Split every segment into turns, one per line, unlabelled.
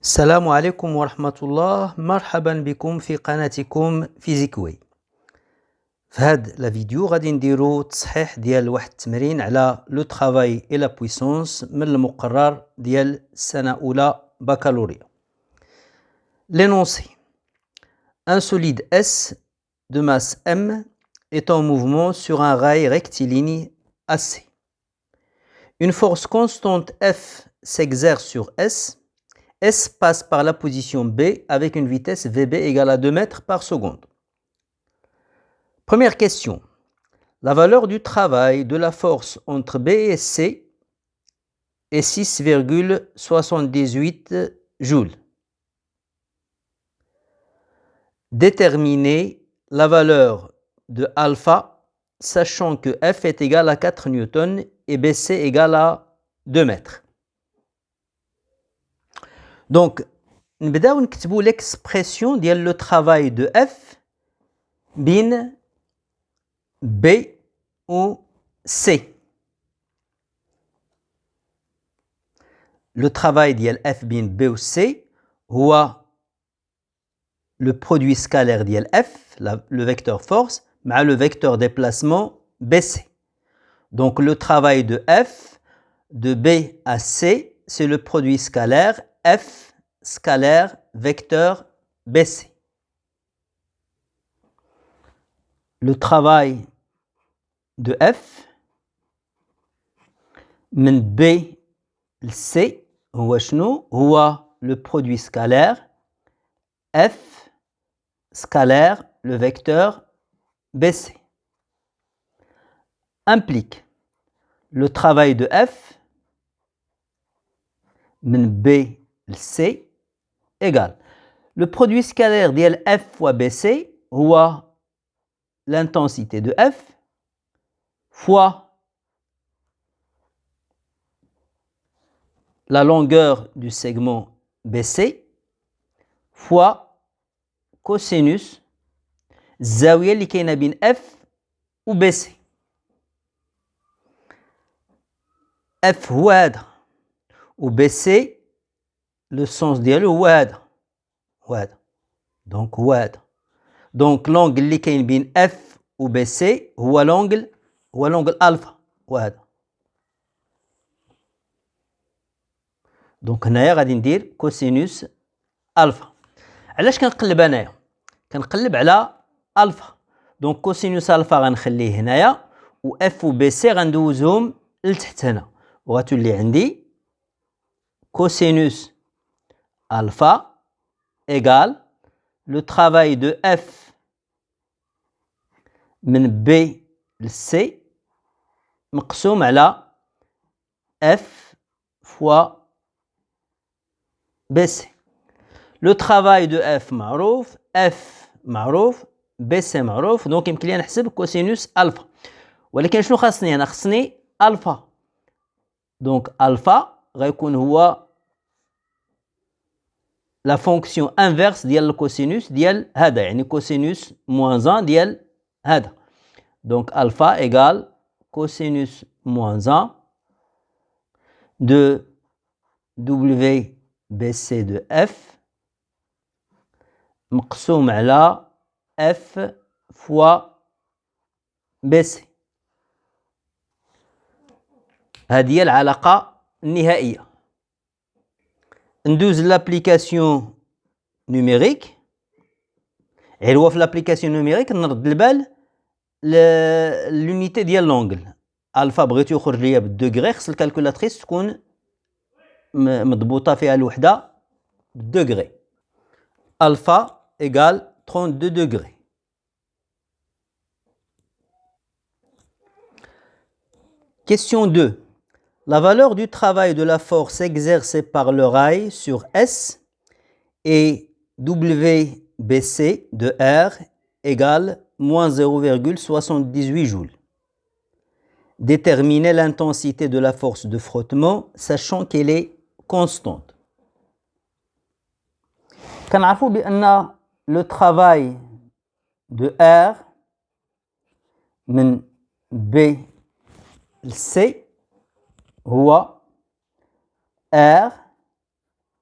السلام عليكم ورحمة الله. مرحبا بكم في قناتكم فيزيكوي. في هاد لا فيديو غادي نديرو تصحيح ديال واحد التمرين على لو ترافاي اي لا بويسونس من المقرر ديال السنة أولى بكالوريا. L'énoncé. Un solide S de masse M est en mouvement sur un rail rectiligne AC. Une force constante F s'exerce sur S. S passe par la position B avec une vitesse VB égale à 2 mètres par seconde. Première question. La valeur du travail de la force entre B et C est 6,78 joules. Déterminez la valeur de alpha, sachant que F est égal à 4 newtons et BC égale à 2 mètres. Donc, نبداو نكتبوا l'expression ديال le travail de F بين B ou C. Le travail ديال F بين B ou C هو le produit scalaire ديال F, le vecteur force, مع le vecteur déplacement BC. Donc le travail de F de B à C, c'est le produit scalaire F scalaire vecteur BC. Le travail de F من B ل C هو شنو؟ هو le produit scalaire F scalaire le vecteur BC. Implique le travail de F من B ل C égale le produit scalaire ديال F fois BC هو l'intensité de F fois la longueur du segment BC fois cosinus الزاوية اللي كاينة بين F و BC. F هو هذا و BC le sens ديالو هو هذا وهذا. دونك هو هذا. دونك لونغل اللي كاين بين F و BC هو لونغل ألفا وهذا. دونك هنايا غادي ندير كوسينوس ألفا. علاش كنقلب انايا؟ كنقلب على ألفا. دونك كوسينوس ألفا غنخليه هنايا و F و BC غندوزهم لتحت هنا وغتولي عندي كوسينوس ألفا égale le travail de F من B ل C مقسوم على F fois BC. Le travail de F معروف، F معروف، BC معروف، دونك يمكن لي نحسب كوسينوس ألفا. ولكن شنو خاصني أنا؟ خاصني ألفا. دونك ألفا غيكون هو la fonction inverse ديال الكوسينوس ديال هذا، يعني كوسينوس موان 1 ديال هذا. Donc alpha égale cosinus moins 1 de WBC de F مقسوم على F fois BC. هذه هي العلاقة النهائية. ندوز لابليكاسيون نيميريك. غير هو في لابليكاسيون نيميريك نرد البال l'unité ديال لونغل. الفا بغيتو يخرج ليا بالدوغري، خص الكالكولاتريس تكون مضبوطه فيها الوحده بالدوغري. الفا ايغال 32 دوغري. Question 2. La valeur du travail de la force exercée par le rail sur S et WBC de R égale moins 0,78 joules. Déterminer l'intensité de la force de frottement, sachant qu'elle est constante. كنعرفوا بأن le travail de R من B ل C هو R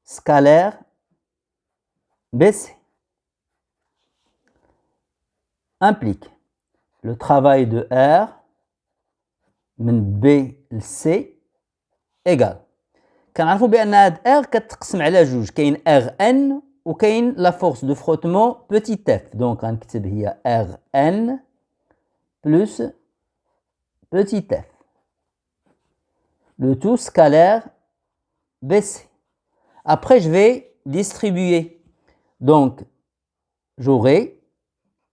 scalaire BC implique le travail de R من B ل C égal. كنعرفوا بأن هاد R كتقسم على جوج، كاين Rn وكاين لا فورس دو فروتمون petit f. دونك غنكتب هي Rn plus petit f. Le tout scalaire BC. Après, je vais distribuer. Donc, j'aurai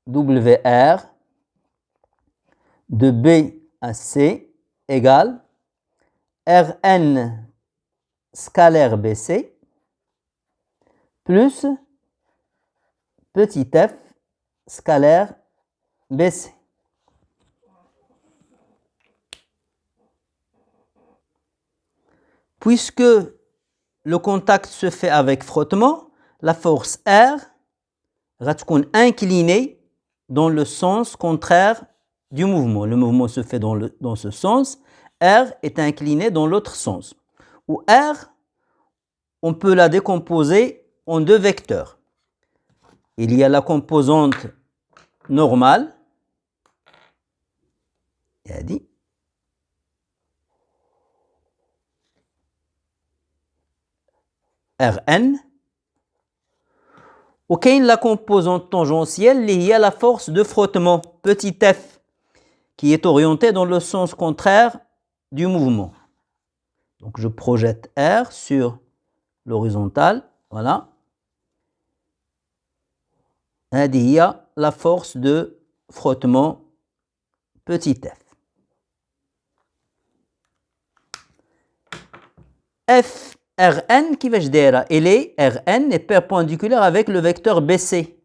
WR de B à C égale Rn scalaire BC plus petit f scalaire BC. Puisque le contact se fait avec frottement, la force R va être inclinée dans le sens contraire du mouvement. Le mouvement se fait dans ce sens. R est incliné dans l'autre sens. Ou R, on peut la décomposer en deux vecteurs. Il y a la composante normale, Rn, ou la composante tangentielle liée à la force de frottement, petit f, qui est orientée dans le sens contraire du mouvement. Donc je projette R sur l'horizontale, voilà. Il y a la force de frottement petit f. F Rn qui va se dire, Rn est perpendiculaire avec le vecteur BC.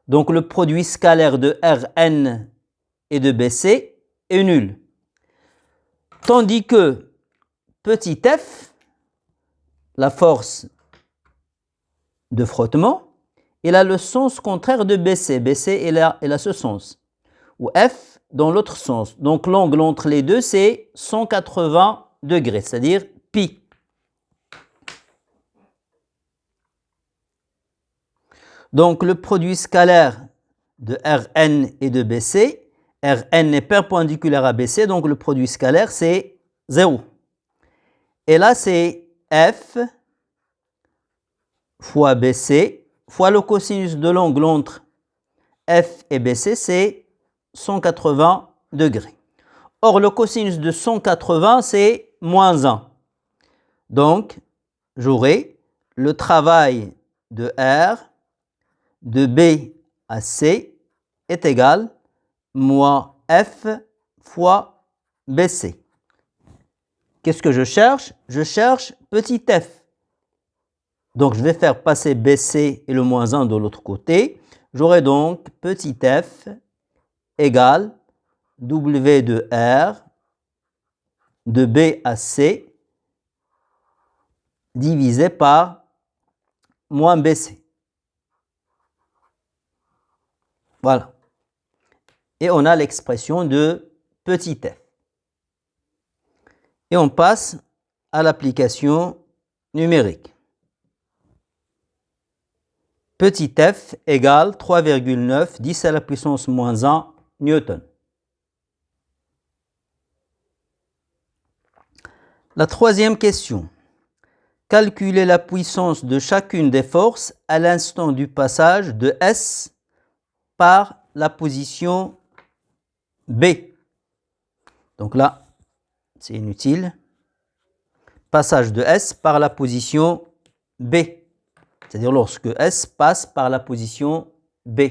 Donc le produit scalaire de Rn et de BC est nul. Tandis que petit f, la force de frottement, il a le sens contraire de BC. BC il a ce sens. Ou F dans l'autre sens. Donc l'angle entre les deux, c'est 180 degrés, c'est-à-dire pi. Donc le produit scalaire de Rn et de BC, Rn est perpendiculaire à BC, donc le produit scalaire c'est 0. Et là c'est F fois BC fois le cosinus de l'angle entre F et BC, c'est 180 degrés. Or le cosinus de 180 c'est moins 1. Donc j'aurai le travail de R de B à C est égal moins F fois BC. Qu'est-ce que je cherche? Je cherche petit f. Donc je vais faire passer BC et le moins 1 de l'autre côté. J'aurai donc petit f égale W de R de B à C divisé par moins BC. Voilà. Et on a l'expression de petit f. Et on passe à l'application numérique. Petit f égale 3,9 10 à la puissance moins 1 newton. La troisième question. Calculer la puissance de chacune des forces à l'instant du passage de S par la position B. Donc là, c'est inutile. Passage de S par la position B. C'est-à-dire lorsque S passe par la position B.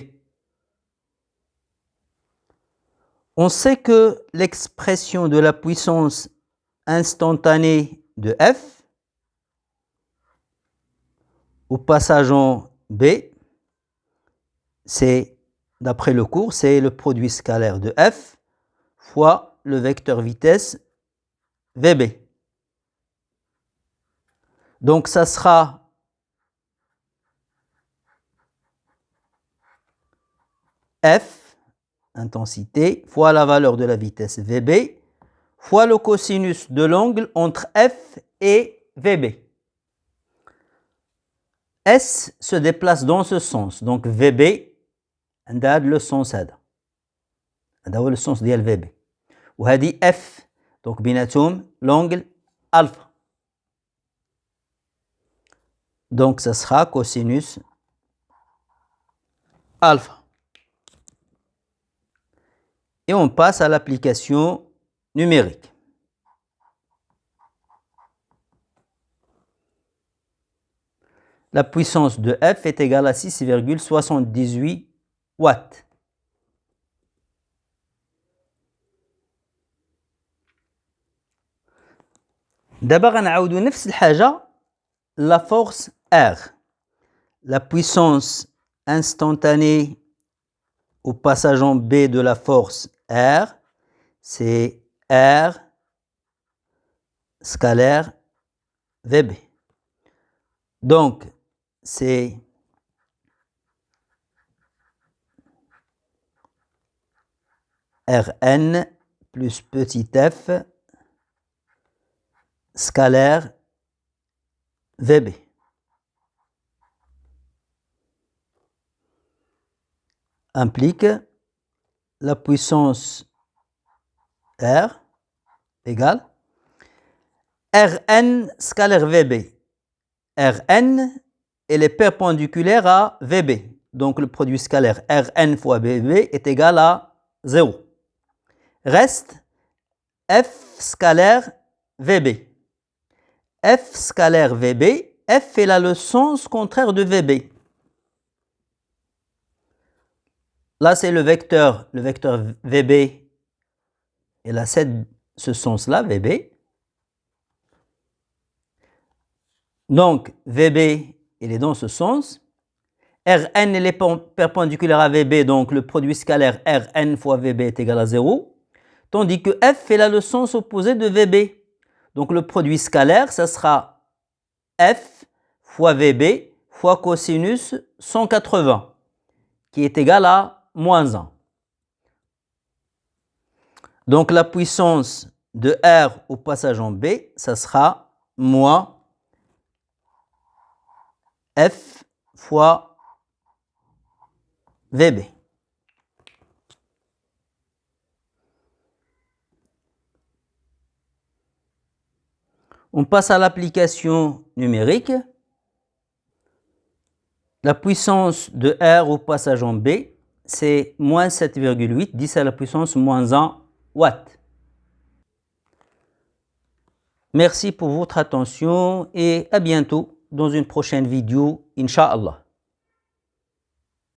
On sait que l'expression de la puissance instantanée de F au passage en B, c'est, d'après le cours, c'est le produit scalaire de F fois le vecteur vitesse VB. Donc ça sera F, intensité, fois la valeur de la vitesse VB, fois le cosinus de l'angle entre F et VB. S se déplace dans ce sens. Donc VB عندها le sens هذا هو le sens ديال VB. وهذه F donc بيناتهم l'angle alpha. Donc ça sera cosinus alpha. Et on passe à l'application numérique. La puissance de F est égale à 6,78 watts. D'abord, غنعاودو نفس الحاجة la force R. La puissance instantanée au passage en B de la force R, c'est R scalaire VB. Donc, c'est Rn plus petit f scalaire VB. Implique la puissance R égale Rn scalaire VB. Rn, elle est perpendiculaire à VB. Donc le produit scalaire Rn fois VB est égal à 0. Reste F scalaire VB. F scalaire VB, F est là le sens contraire de VB. Là, c'est le vecteur VB. Et là, c'est ce sens-là, VB. Donc, VB, il est dans ce sens. Rn, elle est perpendiculaire à VB, donc le produit scalaire Rn fois VB est égal à 0. Tandis que F est là le sens opposé de VB. Donc, le produit scalaire, ça sera F fois VB fois cosinus 180, qui est égal à moins 1. Donc, la puissance de R au passage en B, ça sera moins F fois VB. On passe à l'application numérique. La puissance de R au passage en B, c'est moins 7,8, 10 à la puissance moins 1 watts. Merci pour votre attention et à bientôt dans une prochaine vidéo, Inch'Allah.